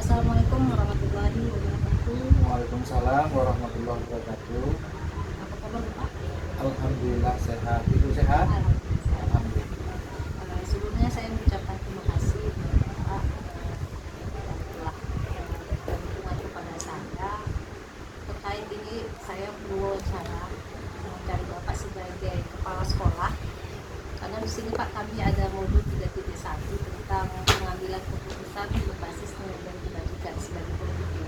Assalamualaikum warahmatullahi wabarakatuh. Waalaikumsalam warahmatullahi wabarakatuh. Apa kabar Pak? Alhamdulillah sehat. Ibu sehat? Alhamdulillah. Alhamdulillah. Sebelumnya saya mengucapkan terima kasih Bapak yang telah berhubungan kepada saya. Terkait ini saya berwawancara mencari Bapak sebagai kepala sekolah. Karena di sini Pak kami ada modul 3.1 tentang pengambilan keputusan berbasis nilai dan kebajikan sebagai pemimpin.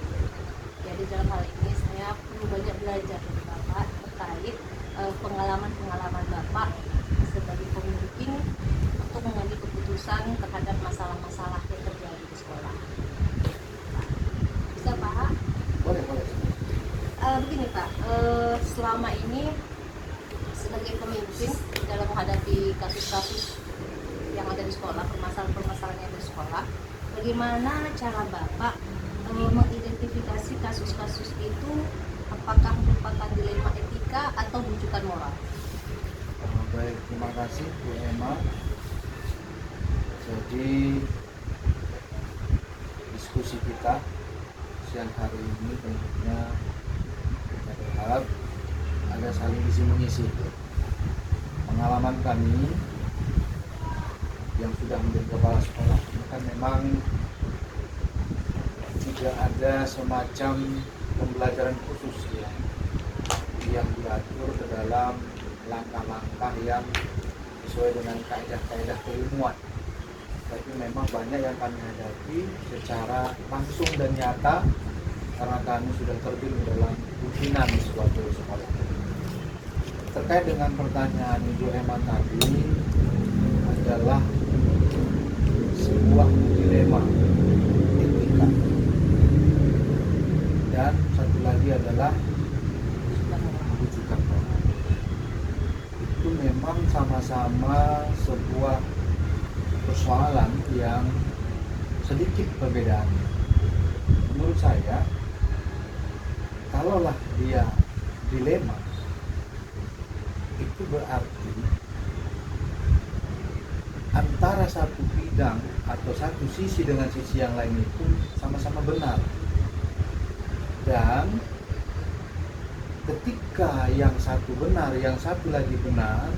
Jadi dalam hal ini saya perlu banyak belajar dari Bapak terkait pengalaman-pengalaman Bapak sebagai pemimpin untuk mengambil keputusan terhadap masalah-masalah yang terjadi di sekolah. Bisa Pak? Boleh. Begini Pak, selama ini sebagai pemimpin dalam menghadapi kasus-kasus yang ada di sekolah, permasalahan-permasalahan yang ada di sekolah, bagaimana cara Bapak mengidentifikasi kasus-kasus itu apakah merupakan dilema etika atau rujukan moral? Baik, terima kasih Bu Emma. Jadi diskusi kita siang hari ini tentunya kita berharap ada saling isi mengisi. Pengalaman kami yang sudah menjadi kepala sekolah ini kan memang tidak ada semacam pembelajaran khusus yang diatur ke dalam langkah-langkah yang sesuai dengan kaidah-kaidah keilmuan. Tapi memang banyak yang kami hadapi secara langsung dan nyata karena kami sudah terjun dalam pimpinan suatu sekolah. Terkait dengan pertanyaan Ibu Emma tadi adalah sebuah dilema etika, dan satu lagi adalah rujukan moral. Itu memang sama-sama sebuah persoalan yang sedikit perbedaannya. Menurut saya, kalaulah dia dilema, itu berarti antara satu bidang atau satu sisi dengan sisi yang lain itu sama-sama benar. Dan ketika yang satu benar, yang satu lagi benar,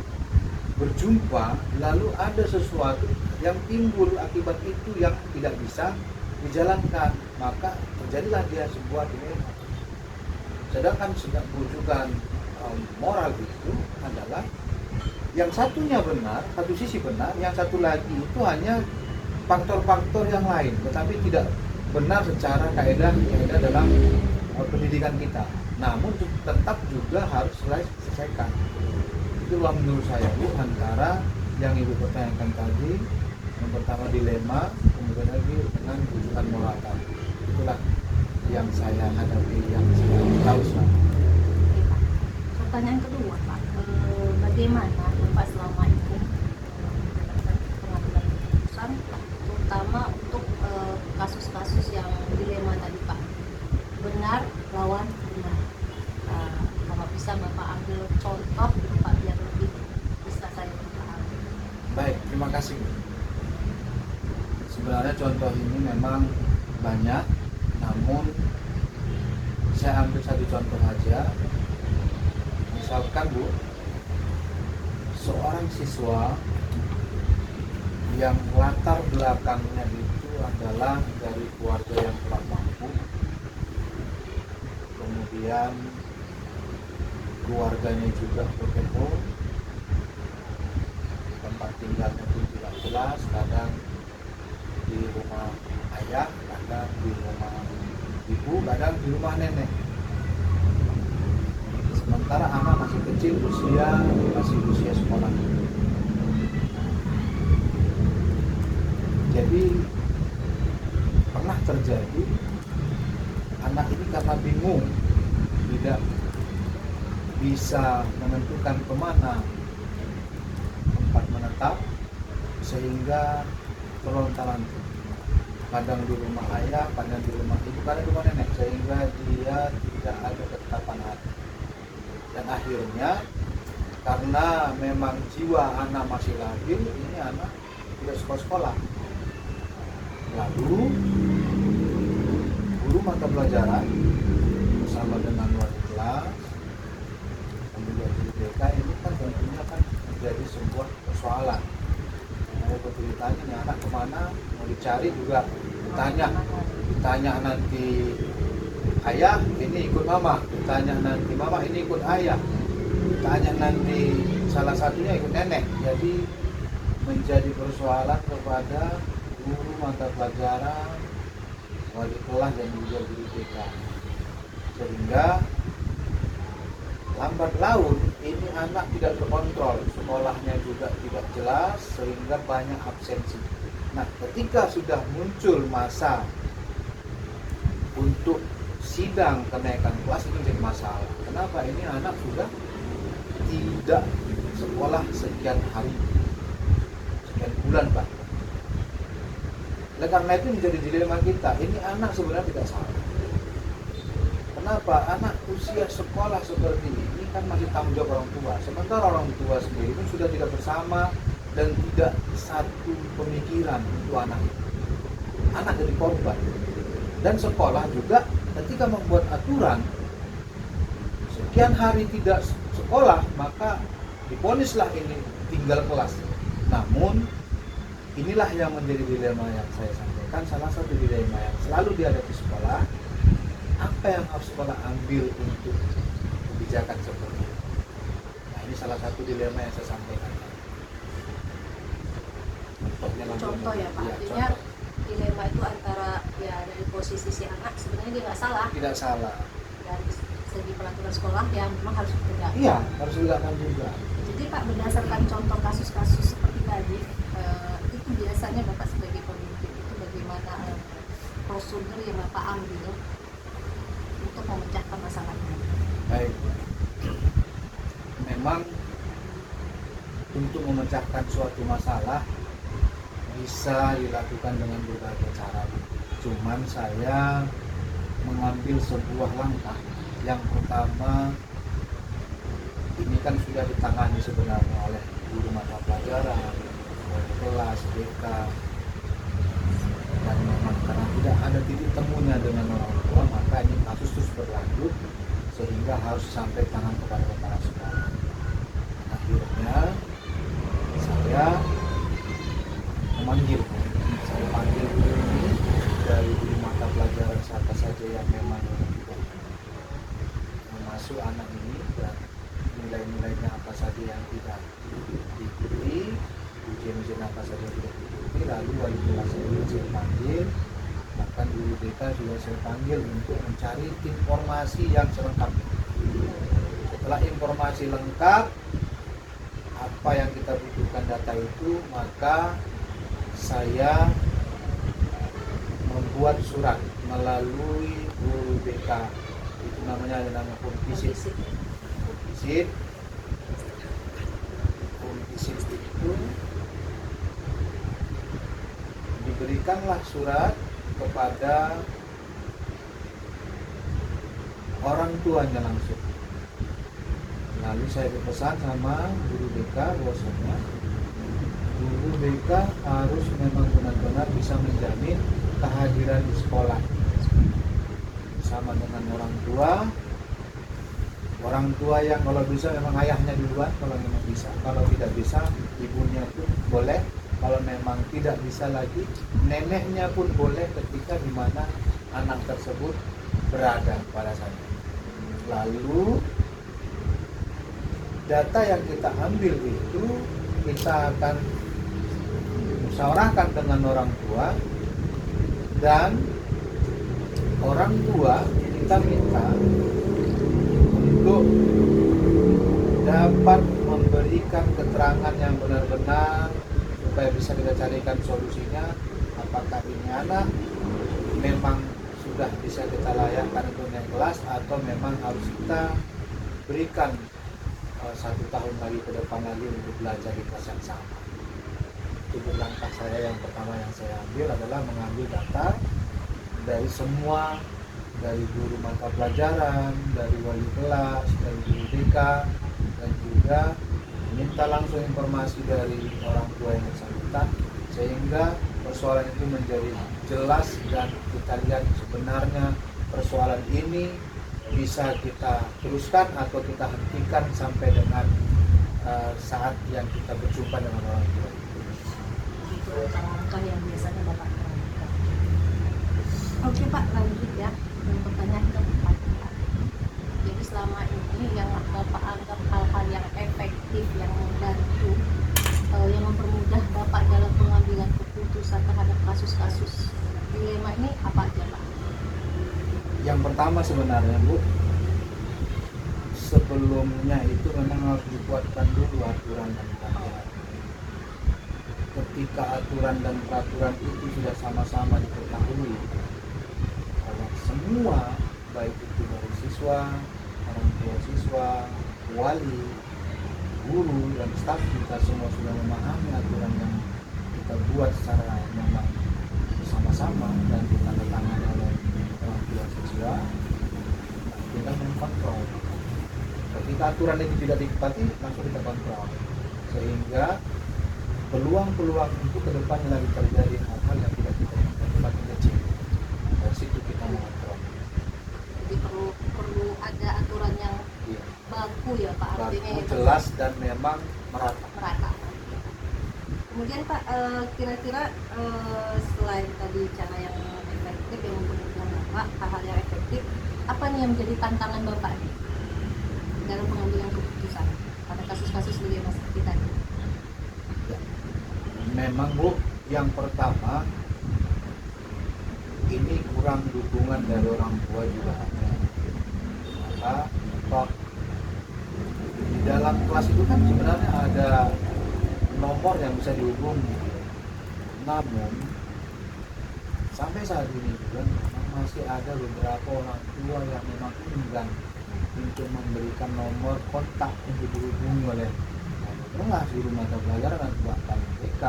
berjumpa, lalu ada sesuatu yang timbul akibat itu yang tidak bisa dijalankan, maka terjadilah dia sebuah dilema. Sedangkan rujukan moral itu adalah yang satunya benar, satu sisi benar, yang satu lagi itu hanya faktor-faktor yang lain, tetapi tidak benar secara kaidah dalam pendidikan kita. Namun tetap juga harus diselesaikan. Itulah menurut saya Bu, antara yang Ibu pertanyakan tadi, yang pertama dilema, kemudian lagi dengan rujukan moral tadi. Itulah yang saya hadapi, yang saya tahu selama. Pertanyaan kedua Pak, bagaimana Bapak selama ini menjalankan pengambilan keputusan, terutama untuk kasus-kasus yang dilema tadi Pak, benar lawan benar. Kalau bisa Bapak ambil contoh Pak biar lebih bisa saya pahami. Baik, terima kasih. Sebenarnya contoh ini memang banyak, namun saya ambil satu contoh saja. Bayangkan Bu, seorang siswa yang latar belakangnya itu adalah dari keluarga yang kurang mampu, kemudian keluarganya juga broken home, tempat tinggalnya pun tidak jelas, kadang di rumah ayah, kadang di rumah ibu, kadang di rumah nenek. Sementara anak masih kecil, masih usia sekolah. Jadi pernah terjadi anak ini karena bingung, tidak bisa menentukan kemana tempat menetap, sehingga terlontar-lantar, kadang di rumah ayah, kadang di rumah ibu, kadang di rumah nenek, sehingga dia tidak ada ketetapan hati. Dan akhirnya karena memang jiwa anak masih labil, ini anak tidak sekolah. Lalu guru mata pelajaran bersama dengan wali kelas, kemudian guru TK, ini kan tentunya kan menjadi sebuah persoalan. Mau bertanya nih anak kemana, mau dicari juga ditanya nanti ayah ini ikut mama, ditanya nanti mama ini ikut ayah, ditanya nanti salah satunya ikut nenek. Jadi menjadi persoalan kepada guru mata pelajaran, wali kelas, dan juga guru TK, sehingga lambat laun ini anak tidak terkontrol, sekolahnya juga tidak jelas, sehingga banyak absensi. Nah, ketika sudah muncul masa untuk sidang kenaikan kelas, ini menjadi masalah. Kenapa? Ini anak sudah tidak sekolah sekian hari, sekian bulan bahkan. Oleh karena itu menjadi dilema kita, ini anak sebenarnya tidak salah. Kenapa? Anak usia sekolah seperti ini kan masih tanggung jawab orang tua. Sementara orang tua sendiri pun sudah tidak bersama dan tidak satu pemikiran untuk anak. Anak jadi korban. Dan sekolah juga ketika membuat aturan sekian hari tidak sekolah, maka diponislah ini tinggal kelas. Namun inilah yang menjadi dilema yang saya sampaikan. Salah satu dilema yang selalu dihadapi sekolah, apa yang harus sekolah ambil untuk kebijakan seperti ini. Nah, ini salah satu dilema yang saya sampaikan. Contoh ya Pak, artinya dilema itu antara ya dari posisi si anak sebenarnya dia nggak salah. Tidak salah. Dari segi peraturan sekolah yang memang harus ditegakkan. Iya, harus ditegakkan juga. Jadi Pak, berdasarkan contoh kasus-kasus seperti tadi, itu biasanya Bapak sebagai pemimpin itu bagaimana prosedur yang Bapak ambil untuk memecahkan masalahnya? Baik. Memang untuk memecahkan suatu masalah bisa dilakukan dengan berbagai cara. Cuman saya mengambil sebuah langkah. Yang pertama, ini kan sudah ditangani sebenarnya oleh guru mata pelajaran, wali kelas, BK, dan memang karena tidak ada titik temunya dengan orang tua, maka ini kasus terus berlanjut sehingga harus sampai tangan kepada kepala sekolah. Akhirnya saya panggil guru ini dari guru mata pelajaran siapa saja yang memang tidak masuk anak ini, dan nilai-nilainya apa saja yang tidak diikuti, ujian-ujian apa saja yang tidak diikuti. Lalu wali kelas itu saya panggil, bahkan guru TK juga saya panggil untuk mencari informasi yang selengkap. Setelah informasi lengkap, apa yang kita butuhkan data itu, maka saya membuat surat melalui guru BK, itu namanya ada nama Kumpisit itu diberikanlah surat kepada orang tuanya langsung. Lalu saya berpesan sama guru BK bahwasanya guru BK harus memang benar-benar bisa menjamin kehadiran di sekolah bersama dengan orang tua, Orang tua yang kalau bisa memang ayahnya duluan kalau memang bisa, kalau tidak bisa ibunya pun boleh, kalau memang tidak bisa lagi neneknya pun boleh ketika dimana anak tersebut berada pada saat itu. Lalu data yang kita ambil itu kita akan musyawarahkan dengan orang tua, dan orang tua kita minta untuk dapat memberikan keterangan yang benar-benar supaya bisa kita carikan solusinya, apakah ini anak memang sudah bisa kita layakkan untuk naik kelas atau memang harus kita berikan 1 tahun lagi ke depan lagi untuk belajar di kelas yang sama. Itu langkah saya yang pertama yang saya ambil adalah mengambil data dari semua, dari guru mata pelajaran, dari wali kelas, dari guru BK, dan juga minta langsung informasi dari orang tua yang bersangkutan sehingga persoalan itu menjadi jelas dan kita lihat sebenarnya persoalan ini bisa kita teruskan atau kita hentikan sampai dengan saat yang kita berjumpa dengan orang tua. Itu langkah yang biasanya Bapak lakukan. Oke Pak, lanjut ya. Pertanyaan keempat Pak. Jadi selama ini yang Bapak anggap hal-hal yang efektif, yang membantu, yang mempermudah Bapak dalam pengambilan keputusan terhadap kasus-kasus dilema ini apa aja Pak? Yang pertama sebenarnya Bu, sebelumnya itu memang harus dibuatkan dulu aturan dan peraturan. Ketika aturan dan peraturan itu sudah sama-sama diketahui oleh semua, baik itu dari siswa, orang tua siswa, wali, guru, dan staf kita semua sudah memahami aturan yang kita buat secara memang bersama-sama dan ditandatangani oleh orang tua siswa, kita mengkontrol. Ketika aturan itu tidak dipati, langsung kita kontrol, sehingga peluang-peluang itu ke depannya lagi terjadi hal-hal yang tidak kita inginkan itu makin kecil. Dari situ kita mengontrol. Jadi perlu ada aturan yang baku ya Pak, artinya baku, itu jelas, dan memang merata. Kemudian Pak, kira-kira selain tadi cara yang efektif yang mempermudah Bapak, hal-hal yang efektif, apa nih yang menjadi tantangan Bapak nih dalam pengambilan keputusan pada kasus-kasus dilema seperti tadi? Ya. Memang Bu, yang pertama ini kurang dukungan dari orang tua juga. Maka toh di dalam kelas itu kan sebenarnya ada nomor yang bisa dihubungi, namun sampai saat ini juga masih ada beberapa orang tua yang memang enggan untuk memberikan nomor kontak untuk dihubungi oleh kelas, guru mata pelajaran, dan bahkan BK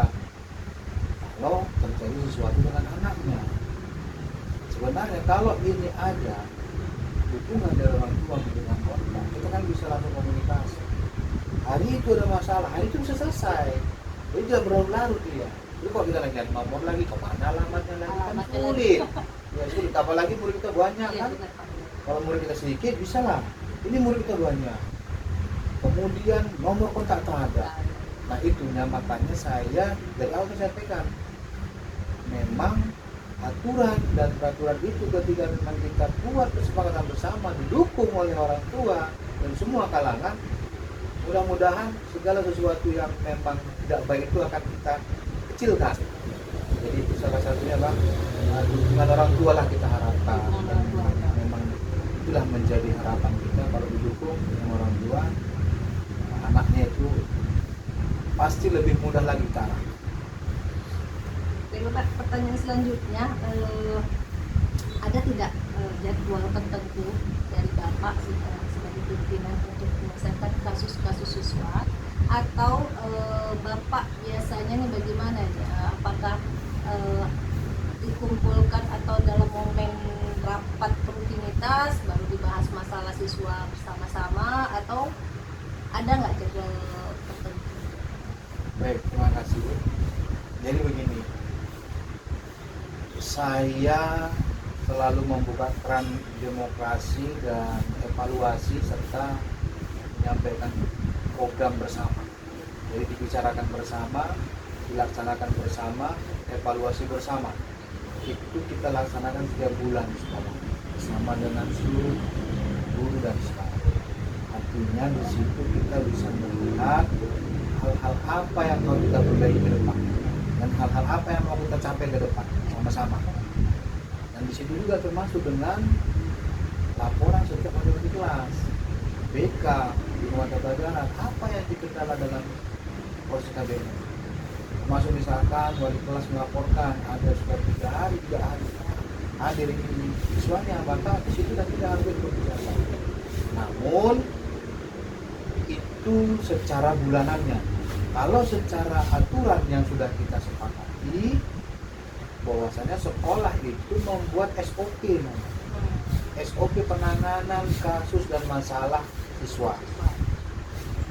kalau terjadi sesuatu dengan anaknya. Sebenarnya kalau ini ada dukungan dari orang tua dengan kontak, kita kan bisa langsung komunikasi. Hari itu ada masalah, hari itu bisa selesai. Jadi jangan berlarut dia. Jadi kalau kita lagi nomor lagi, kemana alamatnya lagi, kan sulit. Ya sulit, apalagi murid kita banyak kan. Kalau murid kita sedikit, bisa lah. Ini murid kita banyak. Kemudian nomor kontak tak ada. Nah itunya makanya saya dari awal saya sampaikan, memang aturan dan peraturan itu ketika memang kita buat kesepakatan bersama, didukung oleh orang tua dan semua kalangan, mudah-mudahan segala sesuatu yang memang tidak baik itu akan kita kecilkan. Jadi itu salah satunya Bang, dukungan orang tua lah kita harapkan, dan memang itulah menjadi harapan kita. Kalau didukung dengan orang tua, anaknya itu pasti lebih mudah lagi ke arah. Oke Bapak, pertanyaan selanjutnya, ada tidak jadwal tertentu dari Bapak sebagai pimpinan untuk menyelesaikan kasus-kasus siswa, atau Bapak biasanya nih bagaimana ya? Apakah dikumpulkan atau dalam momen rapat rutinitas baru dibahas masalah siswa bersama-sama, atau ada nggak jadwal tertentu? Baik, terima kasih Bu. Jadi begini, saya selalu membuka keran demokrasi dan evaluasi serta menyampaikan program bersama. Jadi dibicarakan bersama, dilaksanakan bersama, evaluasi bersama. Itu kita laksanakan 3 bulan di sekolah bersama dengan seluruh guru dan staf. Artinya di situ kita bisa melihat hal-hal apa yang mau kita perbaiki ke depan dan hal-hal apa yang mau kita capai ke depan sama-sama. Dan di situ juga termasuk dengan laporan setiap hari di kelas, BK, di rumah tata pelajaran, apa yang dikendala dalam proses KBM. Termasuk misalkan wali kelas melaporkan ada sudah 3 hari hadir ini siswanya, maka di situ dan tidak harus berbicara. Namun itu secara bulanannya. Kalau secara aturan yang sudah kita sepakati, bahwasanya sekolah itu membuat SOP, SOP penanganan kasus dan masalah siswa.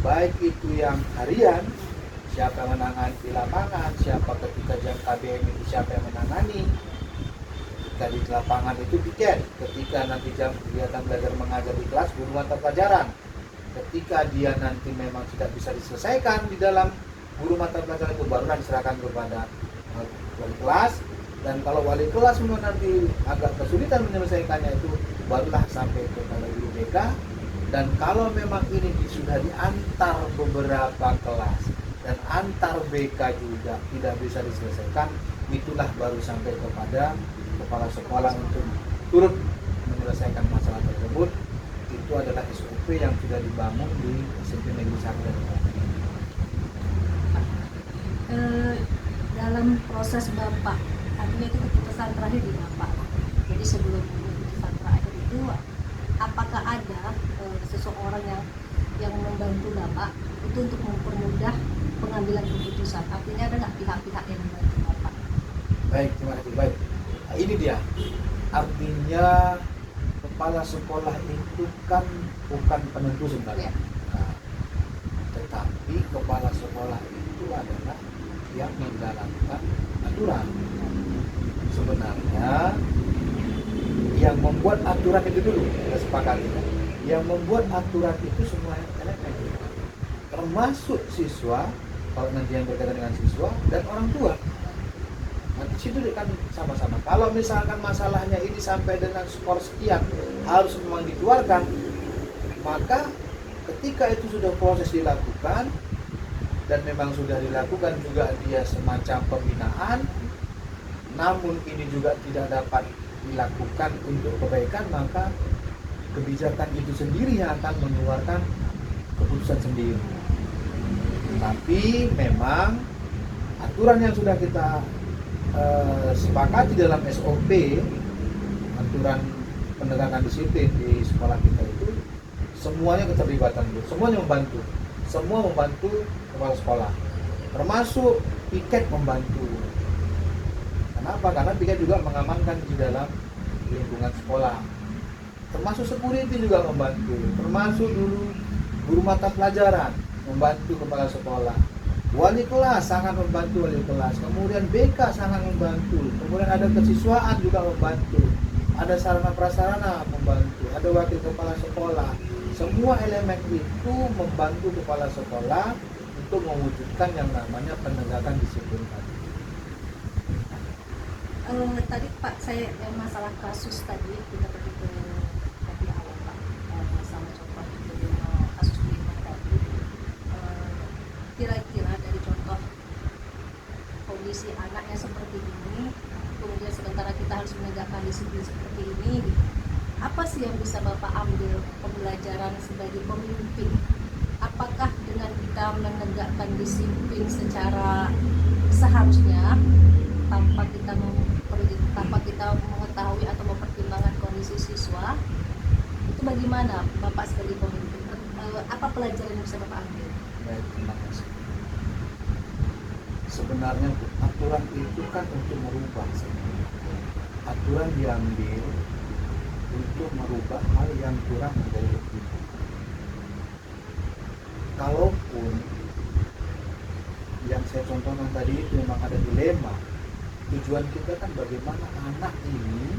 Baik itu yang harian, siapa yang menangani di lapangan, siapa ketika jam KBM itu siapa yang menangani. Ketika di lapangan itu piket, ketika nanti jam kegiatan belajar mengajar di kelas, guru mata pelajaran. Ketika dia nanti memang tidak bisa diselesaikan di dalam guru mata pelajaran itu, barulah diserahkan kepada wali kelas. Dan kalau wali kelas memang nanti agak kesulitan menyelesaikannya, itu barulah sampai kepada guru BK. Dan kalau memang ini sudah diantar beberapa kelas dan antar BK juga tidak bisa diselesaikan, itulah baru sampai kepada kepala sekolah untuk turut menyelesaikan masalah tersebut. Itu adalah SOP yang sudah dibangun di SMP Negeri 1 dan 2. Dalam proses Bapak, artinya itu keputusan terakhir di Bapak. Jadi sebelum keputusan terakhir itu, apakah ada seseorang yang membantu Bapak itu untuk mempermudah pengambilan keputusan? Artinya ada nggak pihak-pihak yang membantu Bapak? Baik, terima kasih. Baik, nah, ini dia. Artinya kepala sekolah itu kan bukan penentu sebenarnya. Nah, tetapi kepala sekolah itu adalah yang menjalankan aturan. Sebenarnya yang membuat aturan itu dulu, kita sepakati. Yang membuat aturan itu semua elemen, termasuk siswa, kalau nanti yang berkaitan dengan siswa dan orang tua. Nanti situ kan sama-sama. Kalau misalkan masalahnya ini sampai dengan skor sekian harus memang dikeluarkan, maka ketika itu sudah proses dilakukan dan memang sudah dilakukan juga dia semacam pembinaan, namun ini juga tidak dapat dilakukan untuk kebaikan, maka kebijakan itu sendiri yang akan mengeluarkan keputusan sendiri. Tapi memang aturan yang sudah kita sepakati dalam SOP, aturan penegakan disiplin di sekolah kita itu semuanya keterlibatan, semuanya membantu, semua membantu kepala sekolah, termasuk piket membantu. Kenapa? Karena piket juga mengamankan di dalam lingkungan sekolah, termasuk security juga membantu, termasuk dulu guru mata pelajaran membantu kepala sekolah. Wali kelas sangat membantu wali kelas, kemudian BK sangat membantu, kemudian ada kesiswaan juga membantu, ada sarana prasarana membantu, ada wakil kepala sekolah. Semua elemen itu membantu kepala sekolah untuk mewujudkan yang namanya penegakan disiplin tadi. Tadi Pak, saya yang masalah kasus tadi kita pergi ke tadi awal Pak, masalah contoh itu kasus Budiman tadi. Kira-kira dari contoh kondisi anaknya seperti ini, kemudian sementara kita harus menegakkan disiplin seperti ini, apa sih yang bisa Bapak ambil pembelajaran sebagai pemimpin? Apakah dengan kita menegakkan disiplin secara seharusnya tanpa kita mengetahui atau mempertimbangkan kondisi siswa, itu bagaimana Bapak sebagai pemimpin? Apa pelajaran yang bisa Bapak ambil? Baik, terima kasih. Sebenarnya aturan itu kan untuk merubah. Aturan diambil untuk merubah hal yang kurang menjadi lebih. Kalaupun yang saya contohkan tadi itu memang ada dilema, tujuan kita kan bagaimana anak ini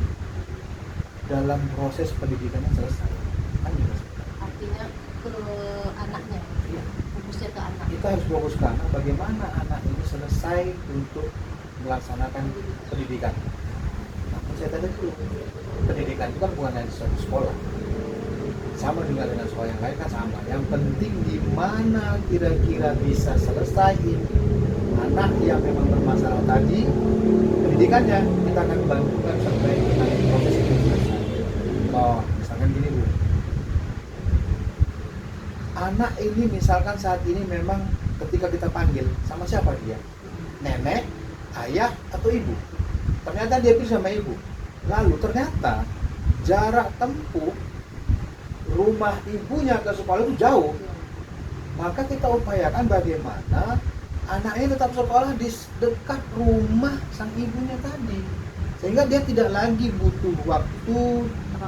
dalam proses pendidikannya selesai, kan gitu. artinya ke anaknya, Iya. fokusnya ke anak. Kita harus fokus ke anak, bagaimana anak ini selesai untuk melaksanakan pendidikan. Nah, saya tadi dulu, pendidikan itu kan bukan hanya satu sekolah, sama juga dengan sekolah yang lain kan sama. Yang penting di mana kira-kira bisa selesaiin anak yang memang bermasalah tadi, pendidikannya kita akan bantukan sampai nanti proses itu selesai. Oh, misalkan gini Bu, anak ini misalkan saat ini memang ketika kita panggil sama siapa dia? Nenek, ayah, atau ibu? Ternyata dia pilih sama ibu. Lalu ternyata jarak tempuh rumah ibunya ke sekolah itu jauh. Maka kita upayakan bagaimana anaknya tetap sekolah di dekat rumah sang ibunya tadi. Sehingga dia tidak lagi butuh waktu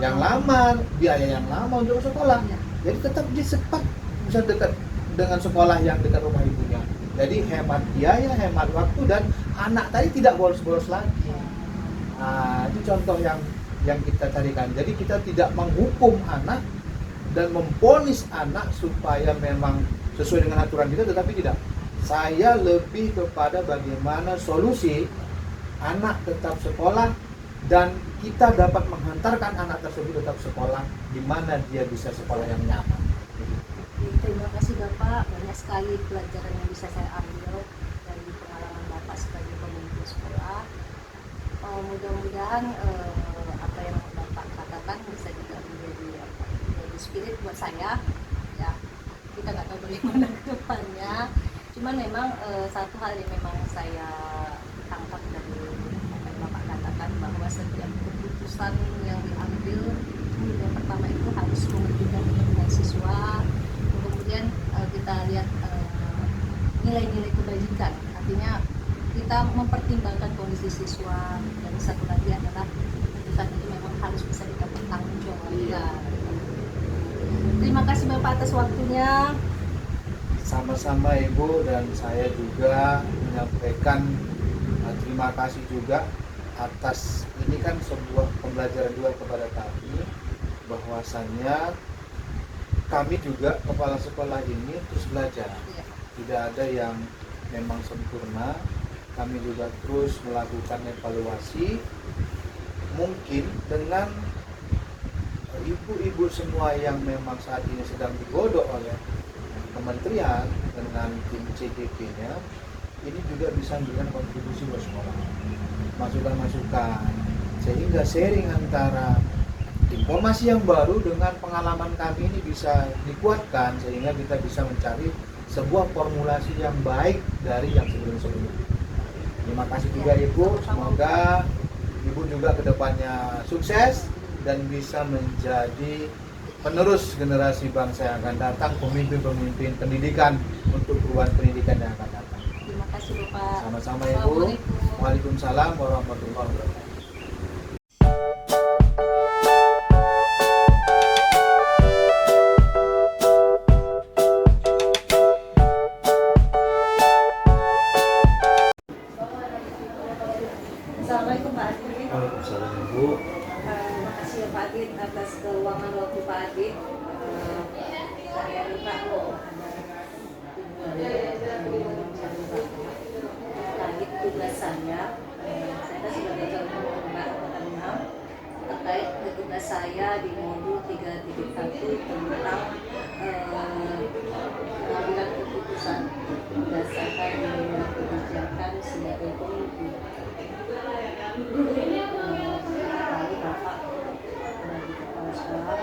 yang lama, biaya yang lama untuk sekolah. Jadi tetap dia cepat bisa dekat dengan sekolah yang dekat rumah ibunya. Jadi hemat biaya, hemat waktu, dan anak tadi tidak bolos-bolos lagi. Nah, itu contoh yang kita carikan. Jadi kita tidak menghukum anak dan memponis anak supaya memang sesuai dengan aturan kita, tetapi tidak. Saya lebih kepada bagaimana solusi anak tetap sekolah dan kita dapat menghantarkan anak tersebut tetap sekolah di mana dia bisa sekolah yang nyaman. Terima kasih Bapak, banyak sekali pelajaran yang bisa saya ambil dari pengalaman Bapak sebagai pemimpin sekolah. Mudah-mudahan apa yang Bapak katakan bisa juga menjadi spirit buat saya. Ya, kita nggak tahu bagaimana ke depannya. Cuman memang satu hal yang memang saya tangkap dari apa yang Bapak katakan, bahwa setiap keputusan yang diambil yang pertama itu harus mementingkan kepentingan siswa. Kemudian kita lihat nilai-nilai kebajikan, artinya kita mempertimbangkan kondisi siswa, dan satu lagi adalah keputusan itu memang harus bisa kita pertanggungjawabkan. Terima kasih Bapak atas waktunya. Sama-sama Ibu, dan saya juga menyampaikan terima kasih juga atas ini kan sebuah pembelajaran juga kepada kami, bahwasannya kami juga kepala sekolah ini terus belajar. Tidak ada yang memang sempurna. Kami juga terus melakukan evaluasi. Mungkin dengan ibu-ibu semua yang memang saat ini sedang digodok oleh kementerian dengan tim CDP-nya, ini juga bisa memberikan kontribusi buat sekolah, masukan-masukan, sehingga sharing antara informasi yang baru dengan pengalaman kami ini bisa dikuatkan, sehingga kita bisa mencari sebuah formulasi yang baik dari yang sebelum-sebelumnya. Terima kasih juga Ibu, semoga Ibu juga kedepannya sukses dan bisa menjadi penerus generasi bangsa yang akan datang, pemimpin-pemimpin pendidikan untuk perubahan pendidikan yang akan datang. Terima kasih Bapak. Sama-sama Ibu. Waalaikumsalam warahmatullahi wabarakatuh. Assalamualaikum Pak Adit. Waalaikumsalam Ibu. Terima kasih ya Pak Adit atas keuangan waktu Pak Adit. Saya lupa terkait tugas saya. Saya kan sebagai calon Mbak Angkatan 6 terkait tugas saya di modul 3.1 tentang pengambilan keputusan berdasarkan nilai kebijakan sebagai pemimpin. Kali Bapak sebagai kepala sekolah,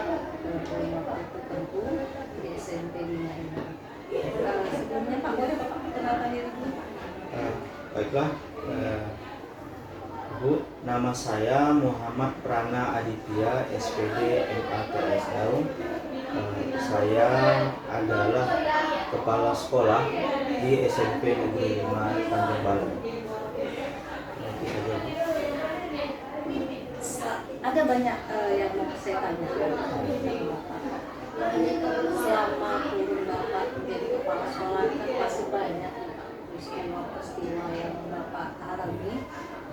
Bapak itu tentu di SMP 5 ini. Sebelumnya Pak, boleh Bapak perkenalkan diri dulu? Baiklah, Bu, nama saya Muhammad Prana Aditya, SPD MATS Daum. Saya adalah kepala sekolah di SMP Negeri 5 Tanjung Balong. Nanti saja, Bu. Ada banyak yang mau saya tanya Bapak. Selama turun Bapak menjadi kepala sekolah kan pasti banyak peristiwa-peristiwa yang Bapak alami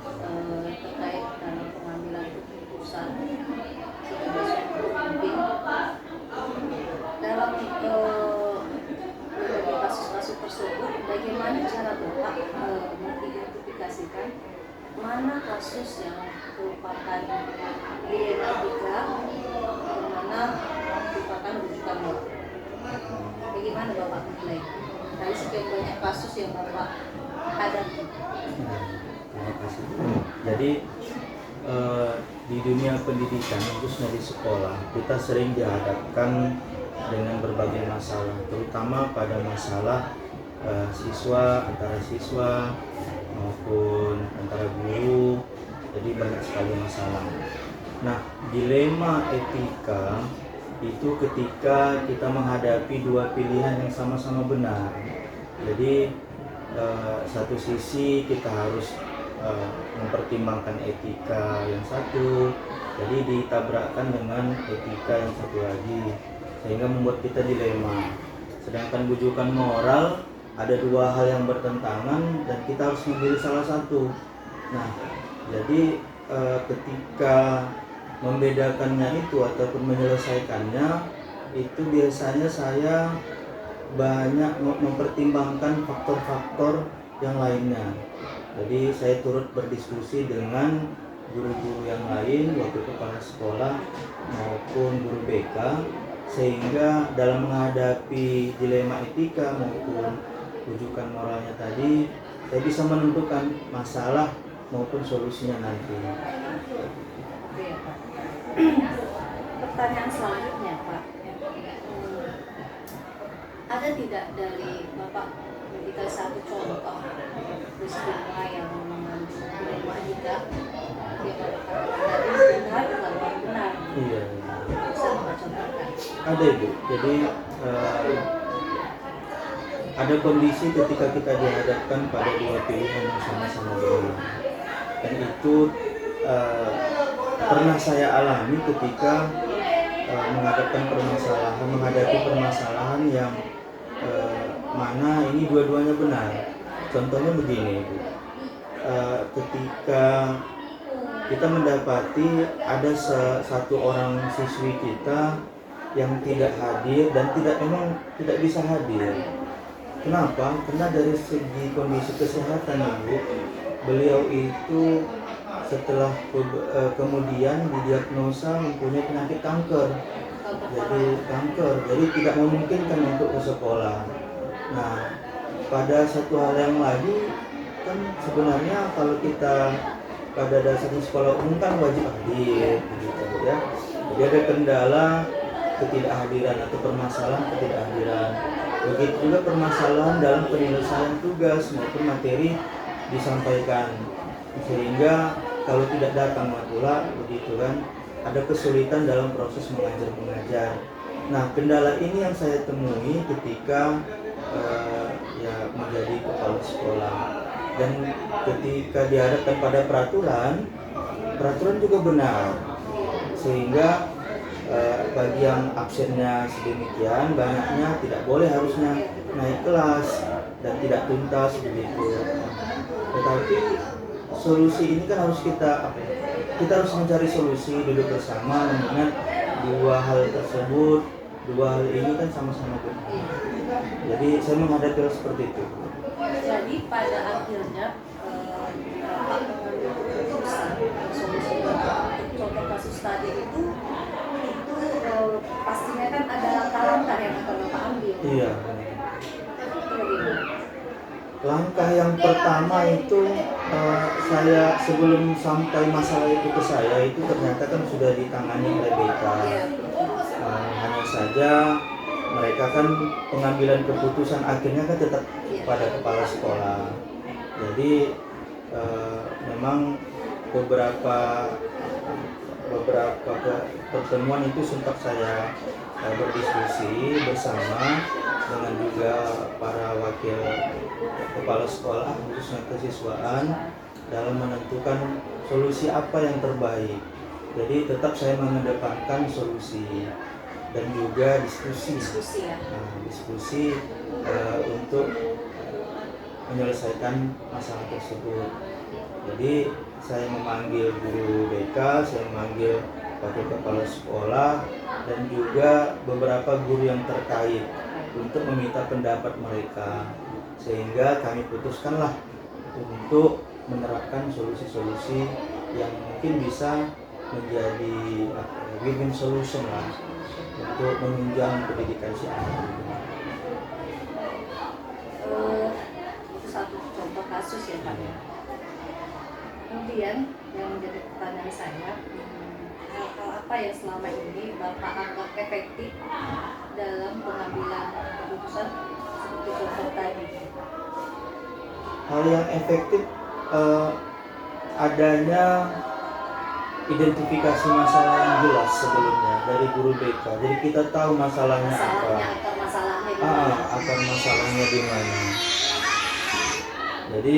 terkait dalam pengambilan keputusan sebagai seorang pemimpin. Dan Bapak mengidentifikasikan mana kasus yang merupakan dilema etika, mana merupakan rujukan moral. Bagaimana Bapak menilai dari sekian banyak kasus yang Bapak hadapi? Terima kasih. Jadi di dunia pendidikan, khususnya di sekolah, kita sering dihadapkan dengan berbagai masalah, terutama pada masalah siswa, antara siswa maupun antara guru. Jadi banyak sekali masalah. Nah, dilema etika itu ketika kita menghadapi dua pilihan yang sama-sama benar. Jadi satu sisi kita harus mempertimbangkan etika yang satu, jadi ditabrakkan dengan etika yang satu lagi, sehingga membuat kita dilema. Sedangkan rujukan moral ada dua hal yang bertentangan dan kita harus memilih salah satu. Nah, jadi ketika membedakannya itu ataupun menyelesaikannya itu biasanya saya banyak mempertimbangkan faktor-faktor yang lainnya. Jadi saya turut berdiskusi dengan guru-guru yang lain, wakil kepala sekolah maupun guru BK, sehingga dalam menghadapi dilema etika maupun rujukan moralnya tadi, saya bisa menentukan masalah maupun solusinya nanti. Oke ya Pak. Pertanyaan selanjutnya Pak, ada tidak dari Bapak memberikan satu contoh peristiwa yang mengandung dilema etika yang Bapak katakan tadi benar lalu benar? Iya. Bisa Bapak contohkan? Ada Ibu. Jadi ada kondisi ketika kita dihadapkan pada dua pilihan yang sama-sama berbeda, dan itu pernah saya alami ketika menghadapi permasalahan yang mana ini dua-duanya benar. Contohnya begini, Ibu. Ketika kita mendapati ada satu orang siswi kita yang tidak hadir dan memang tidak bisa hadir. Kenapa? Karena dari segi kondisi kesehatan Ibu, beliau itu setelah kemudian didiagnosa mempunyai penyakit kanker. Jadi tidak memungkinkan untuk ke sekolah. Nah, pada satu hal yang lagi kan sebenarnya kalau kita pada dasarnya sekolah umum kan wajib hadir, begitu ya. Jadi ada kendala ketidakhadiran atau permasalahan ketidakhadiran. Begitu juga permasalahan dalam penyelesaian tugas maupun materi disampaikan, sehingga kalau tidak datang pula begitu kan ada kesulitan dalam proses mengajar. Nah, kendala ini yang saya temui ketika menjadi kepala sekolah, dan ketika dihadapkan pada peraturan juga benar, sehingga bagi yang absennya sedemikian banyaknya tidak boleh harusnya naik kelas dan tidak tuntas begitu. Tetapi solusi ini kan harus kita harus mencari solusi, duduk bersama mengingat dua hal ini kan sama-sama benar. Jadi saya menghadapi hal seperti itu. Jadi pada akhirnya Bapak mengambil keputusan solusi untuk contoh kasus tadi itu pastinya kan ada langkah-langkah yang akan Bapak ambil. Iya. Langkah yang pertama itu saya sebelum sampai masalah itu ke saya itu ternyata kan sudah ditangani oleh BK. Hanya saja mereka kan pengambilan keputusan akhirnya kan tetap pada kepala sekolah. Jadi memang beberapa pertemuan itu sempat saya berdiskusi bersama dengan juga para wakil kepala sekolah khususnya kesiswaan dalam menentukan solusi apa yang terbaik. Jadi tetap saya mengedepankan solusi dan juga diskusi untuk menyelesaikan masalah tersebut. Jadi saya memanggil guru BK, saya memanggil wakil kepala sekolah dan juga beberapa guru yang terkait untuk meminta pendapat mereka, sehingga kami putuskanlah untuk menerapkan solusi-solusi yang mungkin bisa menjadi win-win solution lah untuk menunjang pendidikan si anak. Itu satu contoh kasus ya Pak. Kemudian yang menjadi pertanyaan saya, hal apa yang selama ini Bapak anggap efektif dalam pengambilan keputusan seperti contoh tadi? Hal yang efektif adanya identifikasi masalah yang jelas sebelumnya dari guru BK. Jadi kita tahu masalahnya apa. Akar masalahnya di mana? Akar masalahnya di mana. Jadi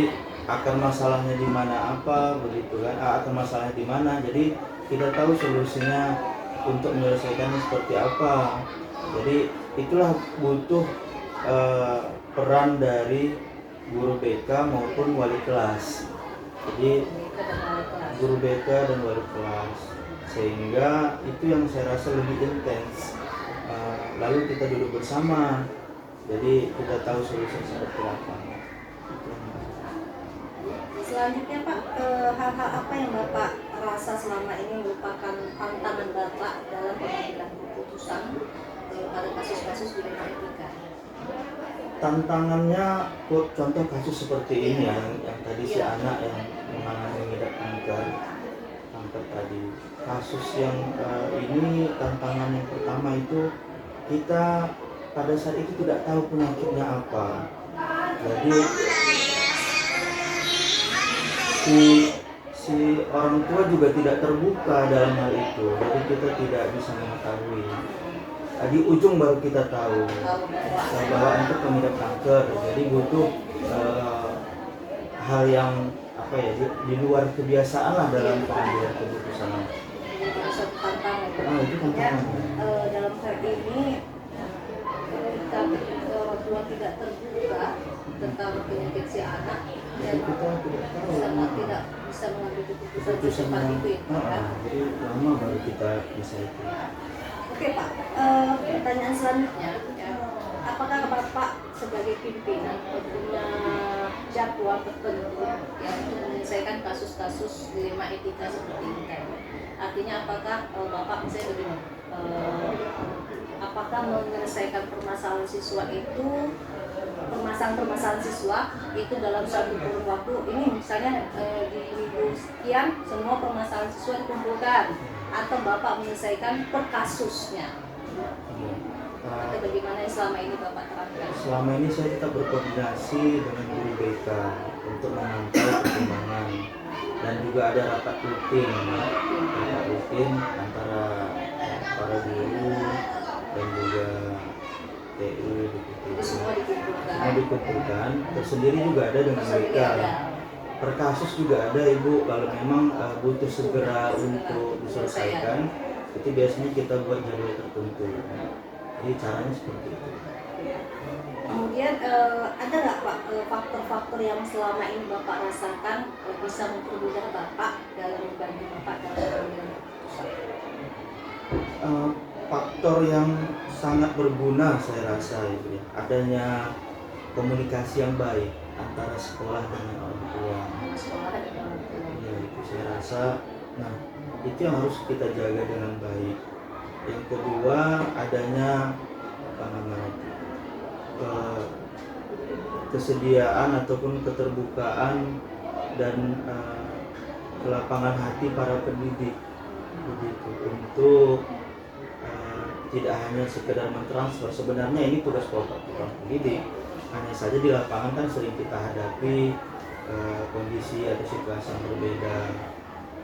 akar masalahnya di mana apa begitu kan? Akar masalahnya di mana. Jadi kita tahu solusinya untuk menyelesaikannya seperti apa. Jadi itulah butuh peran dari guru BK maupun wali kelas. Jadi guru BK dan wali kelas, sehingga itu yang saya rasa lebih intens. Lalu kita duduk bersama, jadi kita tahu solusi seperti apa. Selanjutnya Pak, hal-hal apa yang Bapak rasa selama ini merupakan tantangan Bapak dalam pengambilan keputusan pada kasus-kasus di bidang etika? Tantangannya, contoh kasus seperti ini ya, yang tadi si anak yang mengalami mengidap kanker tadi. Kasus yang ini, tantangan yang pertama itu kita pada saat itu tidak tahu penyakitnya apa. Jadi si orang tua juga tidak terbuka dalam hal itu, jadi kita tidak bisa mengetahui. Di ujung baru kita tahu bahwa untuk pengidap kanker, jadi butuh hal yang apa ya, di luar kebiasaan lah dalam pengambilan keputusan. Suatu tantangan. Itu tantangan. Dalam hal ini ketika orang tua tidak terbuka tentang penyakit si anak, dan Kita tidak tahu. sangat tidak bisa mengambil keputusan Keputusan secepat yang itu ya Pak. jadi lama baru kita bisa itu. Oke Pak, pertanyaan selanjutnya, ya, apakah Bapak sebagai pimpinan punya jadwal tertentu ya untuk menyelesaikan kasus-kasus dilema etika seperti ini tadi? Artinya apakah Bapak misalnya begini, apakah menyelesaikan permasalahan siswa itu, permasalahan siswa itu dalam suatu kurun waktu ini, misalnya di minggu sekian semua permasalahan siswa dikumpulkan, atau Bapak menyelesaikan per kasusnya? Atau bagaimana yang selama ini Bapak terapkan? Selama ini saya tetap berkoordinasi dengan guru BK untuk memantau perkembangan, dan juga ada rapat rutin antara para guru dan juga TU Jadi semua dikumpulkan. Semua dikumpulkan. Tersendiri juga ada dengan BK. Per kasus juga ada Ibu, kalau memang butuh segera untuk diselesaikan, itu biasanya kita buat jadwal tertentu. Jadi caranya seperti itu. Kemudian ada nggak Pak faktor-faktor yang selama ini Bapak rasakan bisa mempermudah Bapak dalam membantu Bapak dalam mengambil keputusan? Faktor yang sangat berguna saya rasa itu ya, adanya komunikasi yang baik antara sekolah dengan orang tua. Sekolah dan orang tua. Ya, itu saya rasa, nah itu yang harus kita jaga dengan baik. Yang kedua, adanya apa namanya, kesediaan ataupun keterbukaan dan kelapangan hati para pendidik begitu, untuk tidak hanya sekedar mentransfer. Sebenarnya ini tugas pokok para pendidik, hanya saja di lapangan kan sering kita hadapi kondisi atau situasi yang berbeda.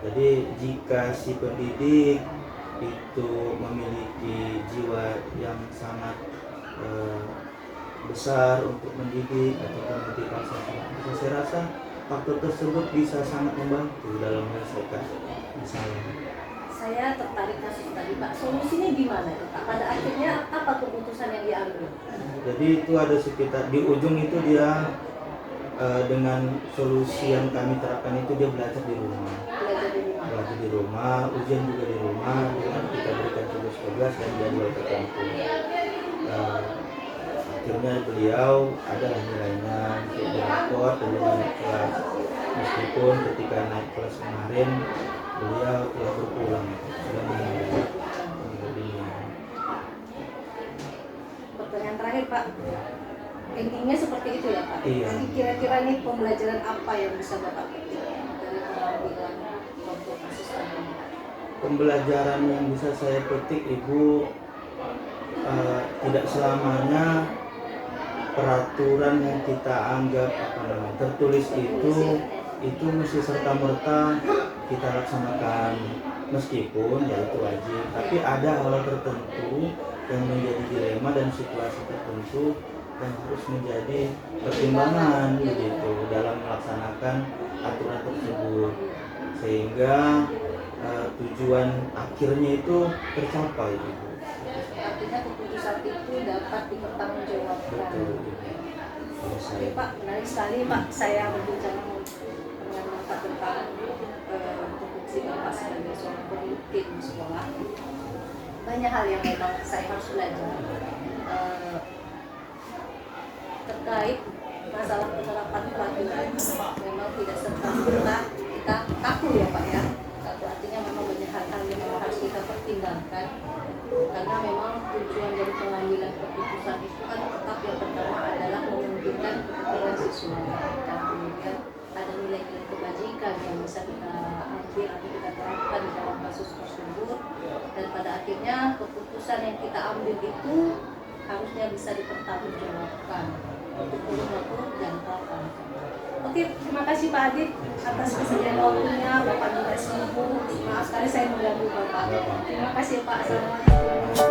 Jadi jika si pendidik itu memiliki jiwa yang sangat besar untuk mendidik atau motivasi yang sangat besar, saya rasa faktor tersebut bisa sangat membantu dalam menyelesaikan masalah. Saya tertarik kasus tadi Pak, solusinya gimana itu Pak? Pada akhirnya apa keputusan yang diambil? Jadi itu ada sekitar di ujung itu dia dengan solusi yang kami terapkan itu dia belajar di rumah. Belajar di rumah, ujian juga di rumah, dengan kita berikan tugas-tugas dan jadwal tertentu. akhirnya beliau adalah nilainya untuk berlapor dan naik kelas. Meskipun ketika naik kelas kemarin beliau telah berpulang, sudah meninggal dunia. Pertanyaan terakhir Pak, intinya seperti itu ya Pak? Iya. Jadi kira-kira ini pembelajaran apa yang bisa Bapak petik dari pengambilan contoh kasus tadi? Pembelajaran yang bisa saya petik, Ibu, tidak selamanya peraturan yang kita anggap tertulis itu mesti serta merta kita laksanakan, meskipun ya itu wajib, tapi ada hal tertentu yang menjadi dilema dan situasi tertentu yang harus menjadi pertimbangan begitu dalam melaksanakan aturan tersebut, sehingga tujuan akhirnya itu tercapai. Artinya keputusan itu dapat dipertanggungjawabkan. Betul. Oke Pak, menarik sekali Pak saya berbincang dengan Bapak tentang tupoksi Bapak sebagai seorang pemimpin di sekolah. Banyak hal yang memang saya harus belajar terkait masalah penerapan peraturan. Memang tidak serta-merta kita kaku ya Pak ya. Kaku artinya memang banyak hal-hal yang memang harus kita pertimbangkan. Karena memang tujuan dari pengambilan keputusan itu kan tetap yang pertama adalah memungkinkan kepentingan siswa, dan kemudian ada nilai-nilai kebajikan yang bisa kita ambil atau kita terapkan di dalam kasus tersebut, dan pada akhirnya keputusan yang kita ambil itu harusnya bisa dipertanggungjawabkan untuk turut jangka panjang. Oke, terima kasih Pak Adit atas kesediaan waktunya. Bapak juga sibuk. Maaf sekali saya mengganggu Bapak. Terima kasih Pak. Assalamualaikum.